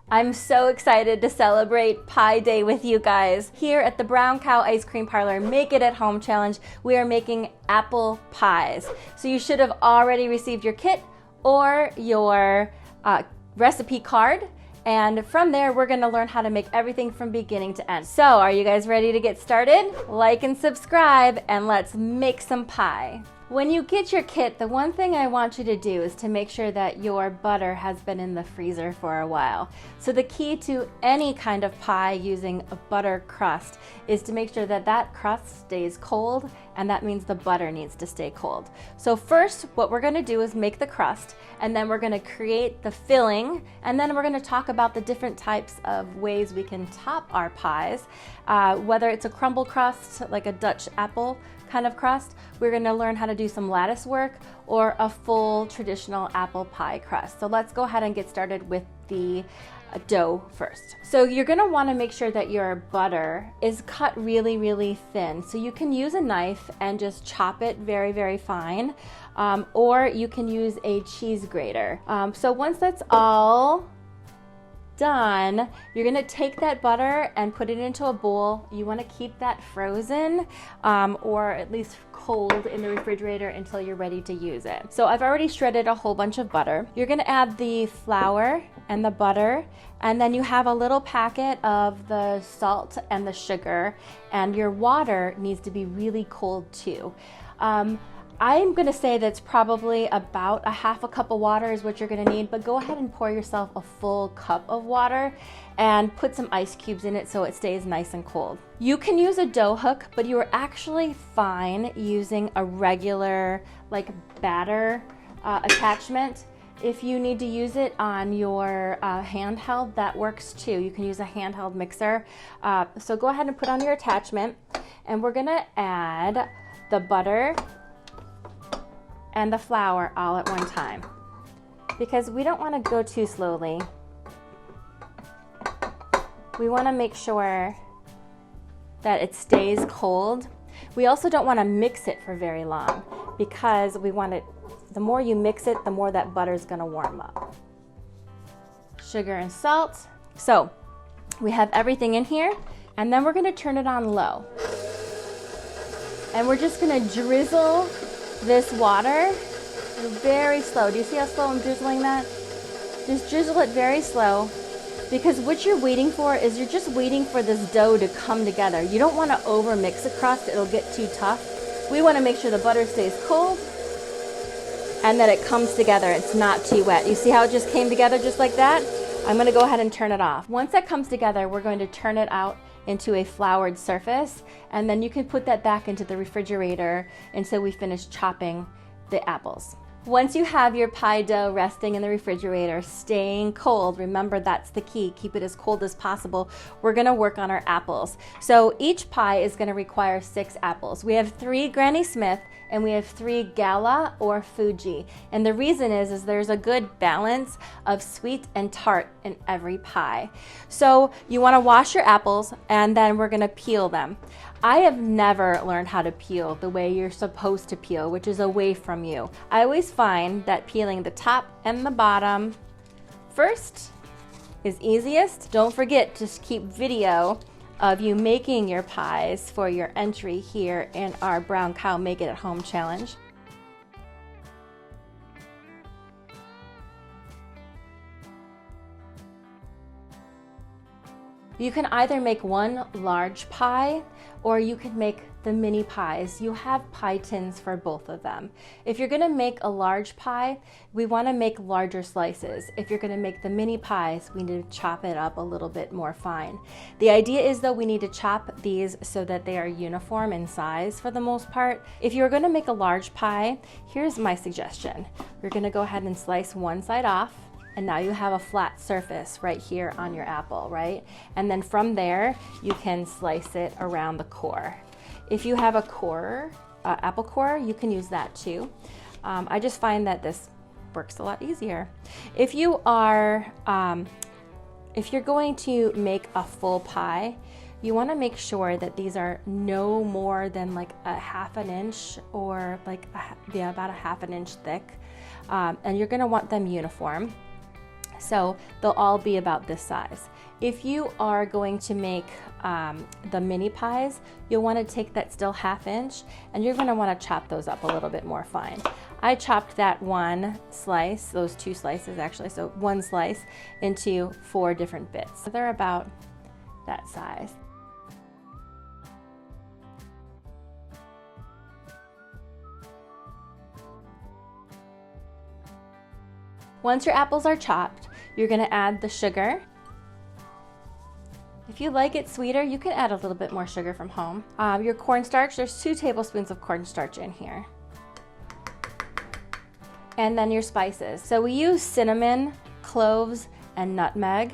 I'm so excited to celebrate Pie Day with you guys. Here at the Brown Cow Ice Cream Parlor Make It at Home Challenge, we are making apple pies. So you should have already received your kit or your recipe card. And from there, we're gonna learn how to make everything from beginning to end. So are you guys ready to get started? Like and subscribe, and let's make some pie. When you get your kit, the one thing I want you to do is to make sure that your butter has been in the freezer for a while. So the key to any kind of pie using a butter crust is to make sure that that crust stays cold, and that means the butter needs to stay cold. So first, what we're gonna do is make the crust, and then we're gonna create the filling, and then we're gonna talk about the different types of ways we can top our pies. Whether it's a crumble crust, like a Dutch apple kind of crust, we're gonna learn how to do some lattice work, or a full traditional apple pie crust. So let's go ahead and get started with the dough first. So you're gonna wanna make sure that your butter is cut really, really thin. So you can use a knife and just chop it very, very fine, or you can use a cheese grater. So once that's all done, you're gonna take that butter and put it into a bowl. You wanna keep that frozen, or at least cold in the refrigerator until you're ready to use it. So I've already shredded a whole bunch of butter. You're gonna add the flour and the butter, and then you have a little packet of the salt and the sugar, and your water needs to be really cold too. I'm gonna say that's probably about a half a cup of water is what you're gonna need, but go ahead and pour yourself a full cup of water and put some ice cubes in it so it stays nice and cold. You can use a dough hook, but you are actually fine using a regular like batter attachment. If you need to use it on your handheld, that works too. You can use a handheld mixer. So go ahead and put on your attachment, and we're gonna add the butter and the flour all at one time, because we don't want to go too slowly. We want to make sure that it stays cold. We also don't want to mix it for very long, because we want it, the more you mix it, the more that butter is going to warm up. Sugar and salt. So we have everything in here, and then we're going to turn it on low. And we're just going to drizzle this water very slow. Do you see how slow I'm drizzling that? Just drizzle it very slow, because what you're waiting for is you're just waiting for this dough to come together. You don't want to over mix a crust, it'll get too tough. We want to make sure the butter stays cold and that it comes together. It's not too wet. You see how it just came together just like that? I'm going to go ahead and turn it off. Once that comes together, we're going to turn it out into a floured surface, and then you can put that back into the refrigerator until we finish chopping the apples. Once you have your pie dough resting in the refrigerator, staying cold, remember that's the key, keep it as cold as possible, we're gonna work on our apples. So each pie is gonna require 6 apples. We have 3 Granny Smith, and we have 3 Gala or Fuji. And the reason is there's a good balance of sweet and tart in every pie. So you wanna wash your apples, and then we're gonna peel them. I have never learned how to peel the way you're supposed to peel, which is away from you. I always find that peeling the top and the bottom first is easiest. Don't forget to keep video of you making your pies for your entry here in our Brown Cow Make It at Home Challenge. You can either make one large pie, or you can make the mini pies. You have pie tins for both of them. If you're gonna make a large pie, we wanna make larger slices. If you're gonna make the mini pies, we need to chop it up a little bit more fine. The idea is though we need to chop these so that they are uniform in size for the most part. If you're gonna make a large pie, here's my suggestion. You're gonna go ahead and slice one side off, and now you have a flat surface right here on your apple, right? And then from there, you can slice it around the core. If you have a core, apple core, you can use that too. I just find that this works a lot easier. If you are, if you're going to make a full pie, you want to make sure that these are no more than like a half an inch, or like about a half an inch thick, and you're going to want them uniform. So they'll all be about this size. If you are going to make the mini pies, you'll want to take that still 1/2 inch and you're going to want to chop those up a little bit more fine. I chopped that one slice, those 2 slices actually, so 1 slice into 4 different bits. So they're about that size. Once your apples are chopped, you're going to add the sugar. If you like it sweeter, you can add a little bit more sugar from home. Your cornstarch, there's 2 tablespoons of cornstarch in here. And then your spices. So we use cinnamon, cloves, and nutmeg.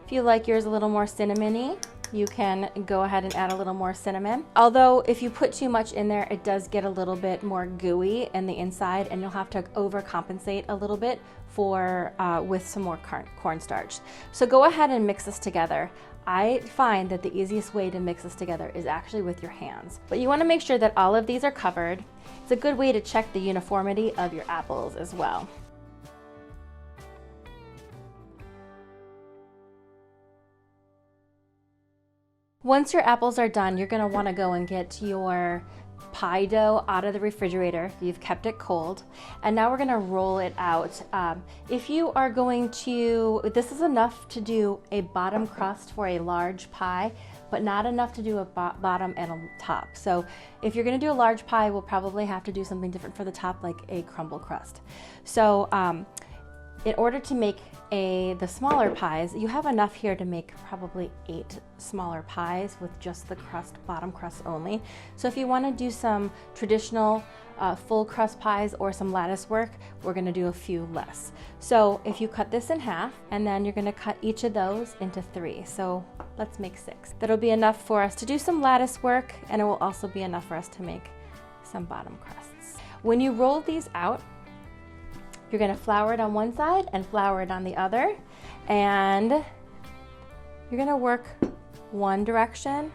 If you like yours a little more cinnamony, you can go ahead and add a little more cinnamon. Although if you put too much in there, it does get a little bit more gooey in the inside and you'll have to overcompensate a little bit for with some more cornstarch. So go ahead and mix this together. I find that the easiest way to mix this together is actually with your hands. But you want to make sure that all of these are covered. It's a good way to check the uniformity of your apples as well. Once your apples are done, you're going to want to go and get your pie dough out of the refrigerator. You've kept it cold. And now we're going to roll it out. If you are going to, this is enough to do a bottom crust for a large pie, but not enough to do a bottom and a top. So if you're going to do a large pie, we'll probably have to do something different for the top, like a crumble crust. So in order to make the smaller pies, you have enough here to make probably 8 smaller pies with just the crust, bottom crust only. So if you want to do some traditional full crust pies or some lattice work, we're going to do a few less. So if you cut this in half, and then you're going to cut each of those into 3. So let's make 6. That'll be enough for us to do some lattice work, and it will also be enough for us to make some bottom crusts. When you roll these out, you're going to flour it on one side and flour it on the other, and you're going to work one direction,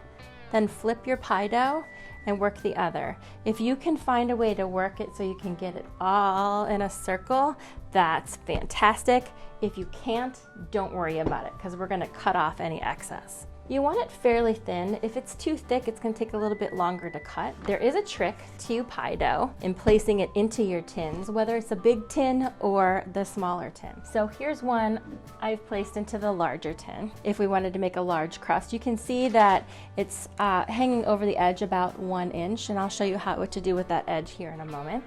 then flip your pie dough and work the other. If you can find a way to work it so you can get it all in a circle, that's fantastic. If you can't, don't worry about it because we're going to cut off any excess. You want it fairly thin. If it's too thick, it's going to take a little bit longer to cut. There is a trick to pie dough in placing it into your tins, whether it's a big tin or the smaller tin. So here's one I've placed into the larger tin. If we wanted to make a large crust, you can see that it's hanging over the edge about 1 inch, and I'll show you what to do with that edge here in a moment.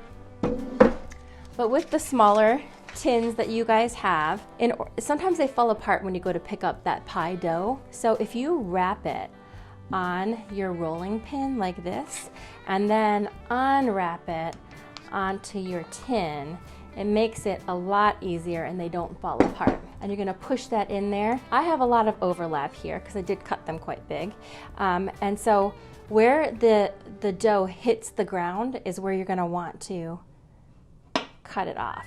But with the smaller tins that you guys have, sometimes they fall apart when you go to pick up that pie dough. So if you wrap it on your rolling pin like this and then unwrap it onto your tin, it makes it a lot easier and they don't fall apart. And you're going to push that in there. I have a lot of overlap here because I did cut them quite big. And so where the dough hits the ground is where you're going to want to cut it off.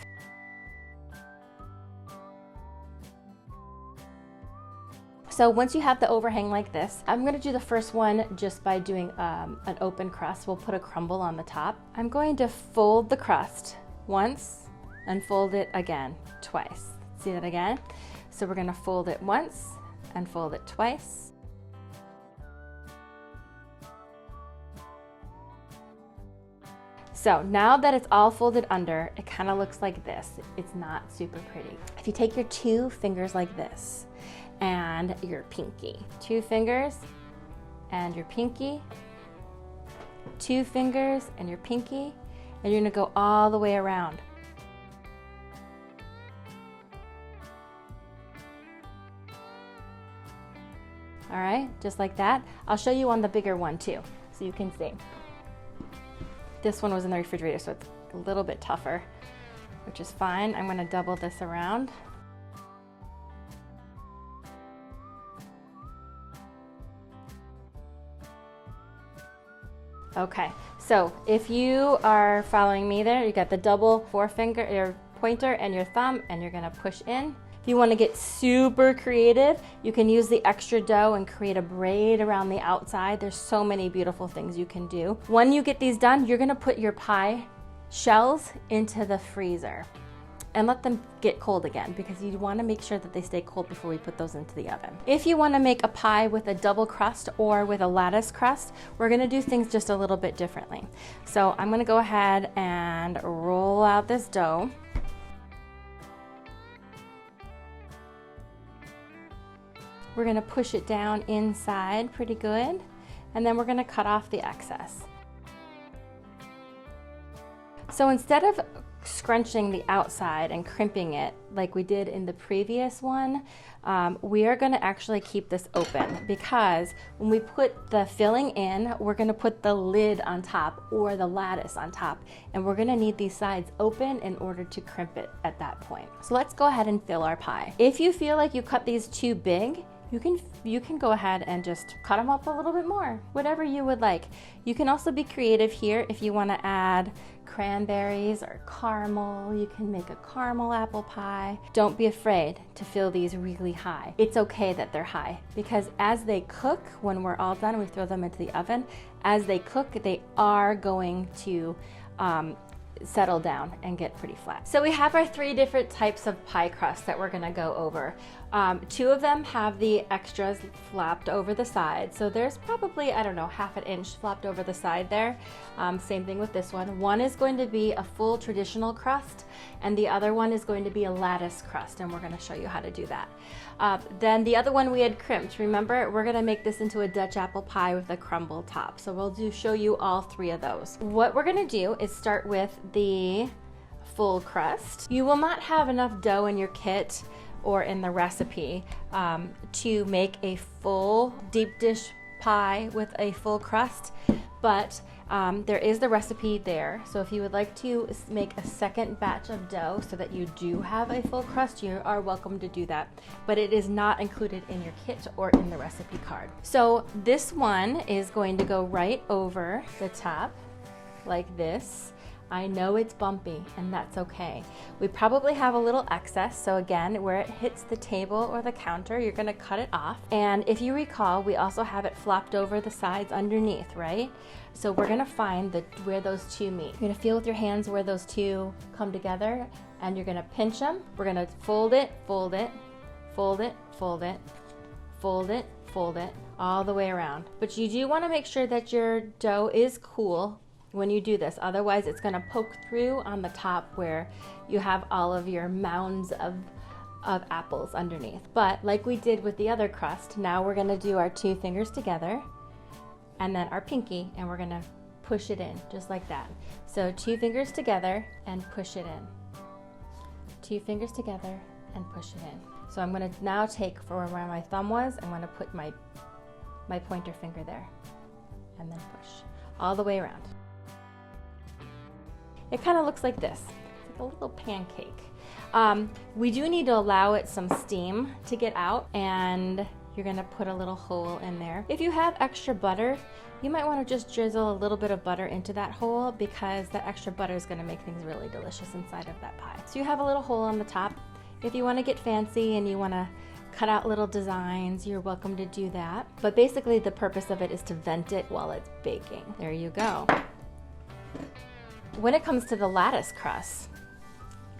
So once you have the overhang like this, I'm going to do the first one just by doing an open crust. We'll put a crumble on the top. I'm going to fold the crust once and fold it again twice. See that again? So we're going to fold it once and fold it twice. So now that it's all folded under, it kind of looks like this. It's not super pretty. If you take your 2 fingers like this, and your pinky. 2 fingers and your pinky. 2 fingers and your pinky. And you're gonna go all the way around. All right, just like that. I'll show you on the bigger one too, so you can see. This one was in the refrigerator, so it's a little bit tougher, which is fine. I'm gonna double this around. Okay, so if you are following me there, you got the double forefinger, your pointer and your thumb, and you're gonna push in. If you wanna get super creative, you can use the extra dough and create a braid around the outside. There's so many beautiful things you can do. When you get these done, you're gonna put your pie shells into the freezer. and let them get cold again, because you want to make sure that they stay cold before we put those into the oven. If you want to make a pie with a double crust or with a lattice crust, we're going to do things just a little bit differently. So I'm going to go ahead and roll out this dough. We're going to push it down inside pretty good, and then we're going to cut off the excess. So instead of scrunching the outside and crimping it like we did in the previous one, we are going to actually keep this open, because when we put the filling in, we're going to put the lid on top or the lattice on top, and we're going to need these sides open in order to crimp it at that point. So let's go ahead and fill our pie. If you feel like you cut these too big, you can go ahead and just cut them up a little bit more, whatever you would like. You can also be creative here if you want to add cranberries or caramel. You can make a caramel apple pie. Don't be afraid to fill these really high. It's okay that they're high, because as they cook, when we're all done, we throw them into the oven. As they cook, they are going to settle down and get pretty flat. So we have our 3 different types of pie crust that we're gonna go over. 2 of them have the extras flopped over the side. So there's probably, I don't know, ½ an inch flopped over the side there. Same thing with this one. One is going to be a full traditional crust, and the other one is going to be a lattice crust, and we're gonna show you how to do that. Then the other one we had crimped. Remember, we're gonna make this into a Dutch apple pie with a crumble top. So we'll show you all 3 of those. What we're gonna do is start with the full crust. You will not have enough dough in your kit or in the recipe to make a full deep dish pie with a full crust, but there is the recipe there. So if you would like to make a second batch of dough so that you do have a full crust, you are welcome to do that, but it is not included in your kit or in the recipe card. So this one is going to go right over the top like this. I know it's bumpy, and that's okay. We probably have a little excess, so again, where it hits the table or the counter, you're gonna cut it off. And if you recall, we also have it flopped over the sides underneath, right? So we're gonna find where those 2 meet. You're gonna feel with your hands where those 2 come together, and you're gonna pinch them. We're gonna fold it, fold it, fold it, fold it, fold it, fold it, all the way around. But you do wanna make sure that your dough is cool when you do this, otherwise it's gonna poke through on the top where you have all of your mounds of apples underneath. But like we did with the other crust, now we're gonna do our 2 fingers together and then our pinky, and we're gonna push it in just like that. So 2 fingers together and push it in. 2 fingers together and push it in. So I'm gonna now take for where my thumb was, I'm gonna put my pointer finger there and then push all the way around. It kind of looks like this. It's like a little pancake. We do need to allow it some steam to get out, and you're gonna put a little hole in there. If you have extra butter, you might wanna just drizzle a little bit of butter into that hole, because that extra butter is gonna make things really delicious inside of that pie. So you have a little hole on the top. If you wanna get fancy and you wanna cut out little designs, you're welcome to do that. But basically the purpose of it is to vent it while it's baking. There you go. When it comes to the lattice crust,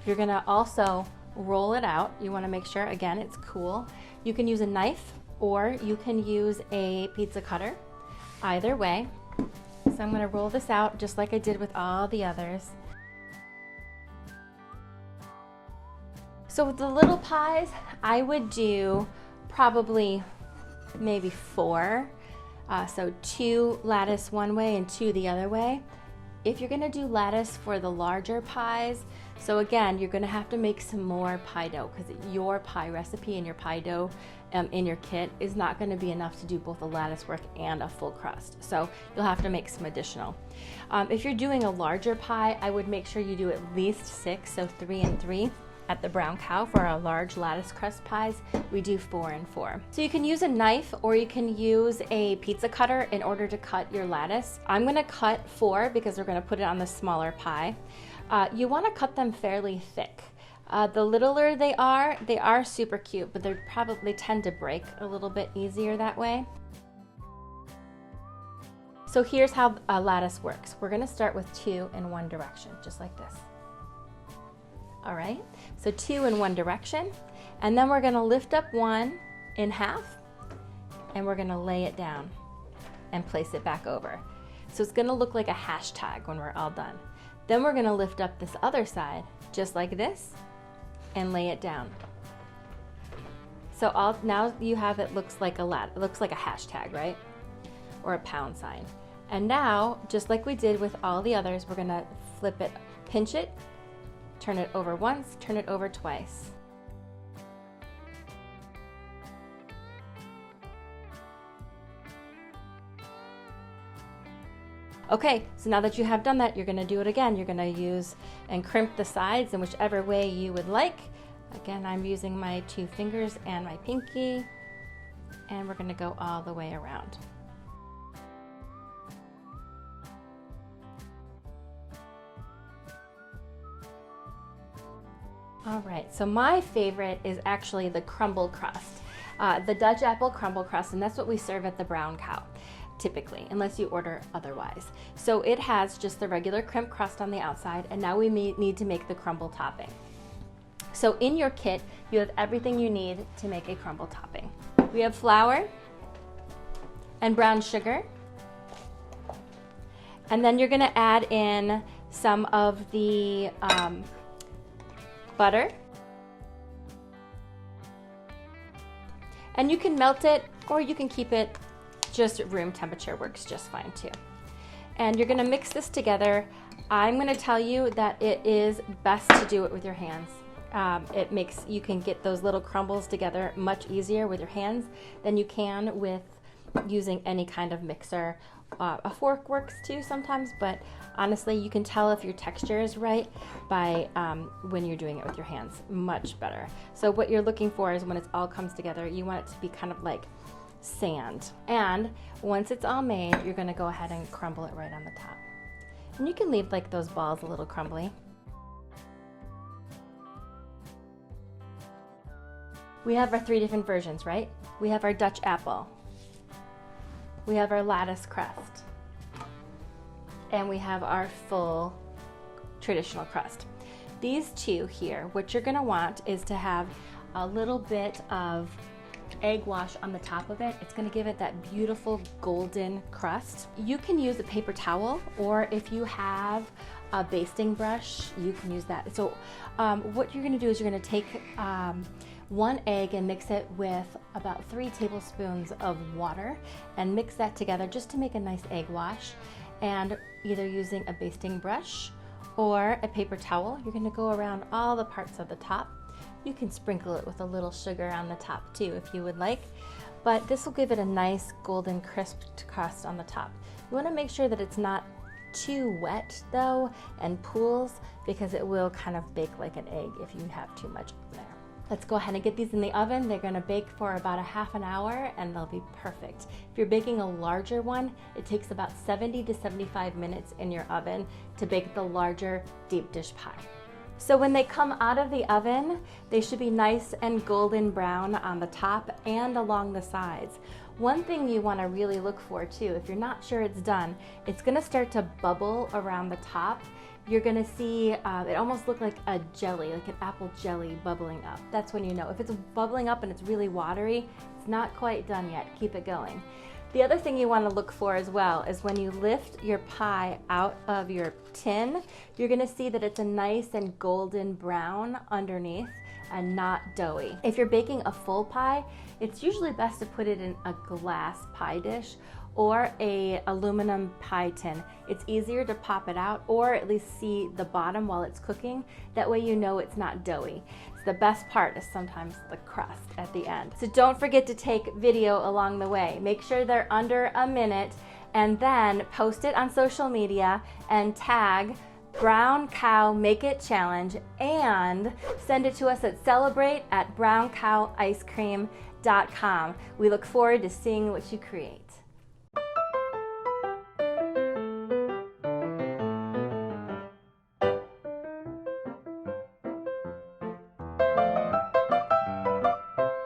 you're gonna also roll it out. You wanna make sure, again, it's cool. You can use a knife or you can use a pizza cutter, either way. So I'm gonna roll this out just like I did with all the others. So with the little pies, I would do probably maybe 4. So 2 lattice one way and 2 the other way. If you're gonna do lattice for the larger pies, so again, you're gonna have to make some more pie dough, because your pie recipe and your pie dough in your kit is not gonna be enough to do both a lattice work and a full crust. So you'll have to make some additional. If you're doing a larger pie, I would make sure you do at least 6, so 3 and 3. At the Brown Cow, for our large lattice crust pies, we do 4 and 4. So you can use a knife or you can use a pizza cutter in order to cut your lattice. I'm gonna cut 4 because we're gonna put it on the smaller pie. You wanna cut them fairly thick. The littler they are super cute, but they probably tend to break a little bit easier that way. So here's how a lattice works. We're gonna start with 2 in one direction, just like this. All right, so 2 in one direction. And then we're gonna lift up 1 in half and we're gonna lay it down and place it back over. So it's gonna look like a hashtag when we're all done. Then we're gonna lift up this other side, just like this, and lay it down. So now you have it looks like a hashtag, right? Or a pound sign. And now, just like we did with all the others, we're gonna flip it, pinch it, turn it over once, turn it over twice. Okay, so now that you have done that, you're gonna do it again. You're gonna use and crimp the sides in whichever way you would like. Again, I'm using my 2 fingers and my pinky, and we're gonna go all the way around. All right, so my favorite is actually the crumble crust, the Dutch apple crumble crust, and that's what we serve at the Brown Cow, typically, unless you order otherwise. So it has just the regular crimped crust on the outside, and now we need to make the crumble topping. So in your kit, you have everything you need to make a crumble topping. We have flour and brown sugar, and then you're gonna add in some of the butter, and you can melt it or you can keep it just room temperature, works just fine too. And you're gonna mix this together. I'm gonna tell you that it is best to do it with your hands. You can get those little crumbles together much easier with your hands than you can with using any kind of mixer. A fork works too sometimes, but honestly, you can tell if your texture is right by when you're doing it with your hands, much better. So what you're looking for is when it all comes together, you want it to be kind of like sand. And once it's all made, you're gonna go ahead and crumble it right on the top. And you can leave like those balls a little crumbly. We have our 3 different versions, right? We have our Dutch apple. We have our lattice crust, and we have our full traditional crust. These 2 here, what you're gonna want is to have a little bit of egg wash on the top of it. It's gonna give it that beautiful golden crust. You can use a paper towel, or if you have a basting brush, you can use that. So what you're gonna do is you're gonna take 1 egg and mix it with about 3 tablespoons of water and mix that together just to make a nice egg wash. And either using a basting brush or a paper towel, you're gonna go around all the parts of the top. You can sprinkle it with a little sugar on the top too if you would like, but this will give it a nice golden crisp crust on the top. You wanna make sure that it's not too wet though and pools, because it will kind of bake like an egg if you have too much there. Let's go ahead and get these in the oven. They're gonna bake for about a half an hour and they'll be perfect. If you're baking a larger one, it takes about 70 to 75 minutes in your oven to bake the larger deep dish pie. So when they come out of the oven, they should be nice and golden brown on the top and along the sides. One thing you wanna really look for too, if you're not sure it's done, it's gonna start to bubble around the top. You're gonna see it almost look like a jelly, like an apple jelly bubbling up. That's when you know. If it's bubbling up and it's really watery, it's not quite done yet. Keep it going. The other thing you want to look for as well is when you lift your pie out of your tin, you're gonna see that it's a nice and golden brown underneath and not doughy. If you're baking a full pie, it's usually best to put it in a glass pie dish or a aluminum pie tin. It's easier to pop it out or at least see the bottom while it's cooking. That way you know it's not doughy. So the best part is sometimes the crust at the end. So don't forget to take video along the way. Make sure they're under a minute and then post it on social media and tag Brown Cow Make It Challenge and send it to us at celebrate@browncowicecream.com. We look forward to seeing what you create.